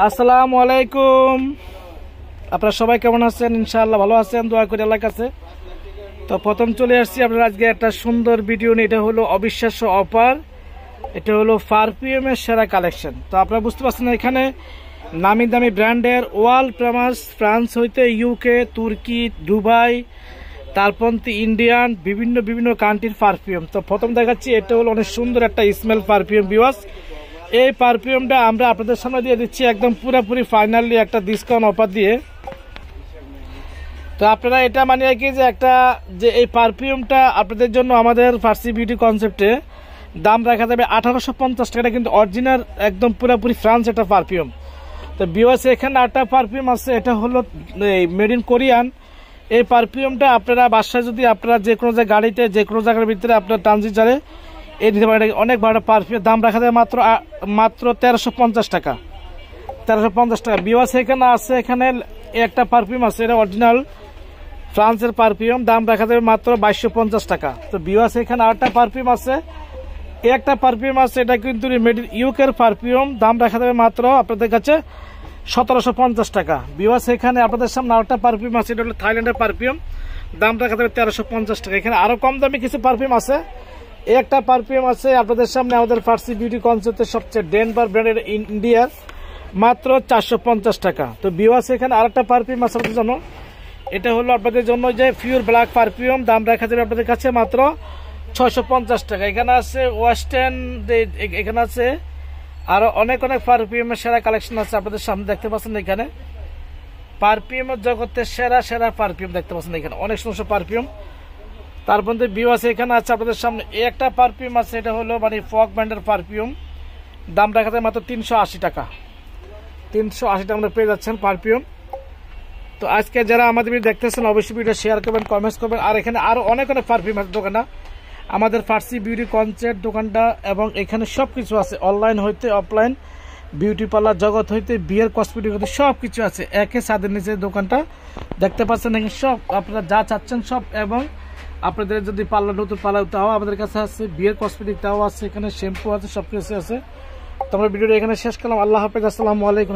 আসসালামু আলাইকুম। আপনারা সবাই কেমন আছেন? ইনশাআল্লাহ ভালো আছেন, দোয়া করি আল্লাহর কাছে। তো প্রথম চলে আসছি আপনারা আজকে একটা সুন্দর ভিডিও নিয়ে। এটা হলো অবিশ্বাস্য অফার, এটা হলো পারফিউমের সেরা কালেকশন। তো আপনারা বুঝতে পারছেন এখানে নামি দামি ব্র্যান্ডের ওয়ার্ল্ড ফেমাস ফ্রান্স হইতে ইউকে, তুর্কি, দুবাই, তারপর ইন্ডিয়ান বিভিন্ন কান্ট্রির পারফিউম। তো প্রথম দেখাচ্ছি, এটা হলো অনেক সুন্দর একটা স্মেল পারফিউম ভিউয়ার্স। এই পারফিউমটা আমরা আপনাদের সামনে দিয়ে দিচ্ছি একদম পুরোপুরি ফাইনালি একটা ডিসকাউন্ট অফার দিয়ে। তো আপনারা এটা মানে কি যে একটা যে এই পারফিউমটা আপনাদের জন্য আমাদের ফার্সি বিউটি কনসেপ্টে দাম রাখা যাবে 1850 টাকা, কিন্তু অরিজিনাল একদম পুরোপুরি ফ্রান্স একটা পারফিউম। তো ভিউয়ার্স এখানে একটা পারফিউম আছে, এটা হলো মেড ইন কোরিয়ান। এই পারফিউমটা আপনারা বাসায় যদি আপনারা যে কোনো গাড়িতে যে কোনো জায়গার ভিতরে আপনার ট্রানজিটারে এই দিতে পারেন। অনেক ভালো পারফিউম, দাম রাখা যায় মাত্র 1350 টাকা। 1350 টাকা ভিউয়ার্স এখানে আছে। এখানে একটা পারফিউম আছে, এটা অরিজিনাল ফ্রান্সের পারফিউম, দাম রাখা যাবে মাত্র 2250 টাকা। তো ভিউয়ার্স এখানে আরেকটা পারফিউম আছে, একটা পারফিউম আছে, এটা কিন্তু মেড ইন ইউকের পারফিউম, দাম রাখা যাবে মাত্র আপনাদের কাছে 1750 টাকা। ভিউয়ার্স এখানে আপনাদের সামনে আরেকটা পারফিউম আছে, এটা হলো থাইল্যান্ডের পারফিউম, দাম রাখা যাবে 1350 টাকা। এখানে আরো কম দামি কিছু পারফিউম আছে। একটা পারফিউম আছে আপনাদের সামনে আমাদের ফার্সি বিউটি কনসেপ্টের সবচেয়ে ডেনভার ব্র্যান্ডের ইন্ডিয়ার, মাত্র 450 টাকা। তো ভিউয়ার্স এখানে আরেকটা পারফিউম আছে আপনাদের জন্য, এটা হলো আপনাদের জন্য যে পিওর ব্ল্যাক পারফিউম, দাম রাখা যাবে আপনাদের কাছে মাত্র 650 টাকা। এখানে আছে ওয়েস্টার্ন, এখানে আছে আরো অনেক পারফিউমের সেরা কালেকশন আছে আপনাদের সামনে দেখতে পাচ্ছেন। এখানে পারফিউমের জগতের সেরা পারফিউম দেখতে পাচ্ছেন, এখানে অনেক সুন্দর পারফিউম। তার মধ্যে ভিউয়ার্স এখানে আছে আপনাদের সামনে একটা পারফিউম আছে, এটা হলো মানে ফগ ব্র্যান্ডের পারফিউম, দাম রাখা যায় মাত্র 380 টাকা। 380 টাকা আমরা পেয়ে যাচ্ছেন পারফিউম। তো আজকে যারা আমাদের ভিডিও দেখতেছেন অবশ্যই ভিডিও শেয়ার করবেন, কমেন্টস করবেন। আর এখানে আরো অনেক পারফিউম আছে দোকানটা, আমাদের ফার্সি বিউটি কনসেপ্ট দোকানটা, এবং এখানে সব কিছু আছে, অনলাইন হইতে অফলাইন, বিউটি পার্লার জগৎ হইতে বিয়ের কসমেটিক হইতে সব কিছু আছে একে ছাদের নিচে দোকানটা দেখতে পাচ্ছেন। এখানে সব আপনারা যা চাচ্ছেন সব, এবং আপনাদের যদি পার্লার নতুন পার্লার তাও আমাদের কাছে আছে, বিয়ের কসমেটিক তাও আছে, এখানে শ্যাম্পু আছে, সব কিছু আছে। তো আমরা ভিডিওটা এখানে শেষ করলাম। আল্লাহ হাফেজ, আসসালামু আলাইকুম।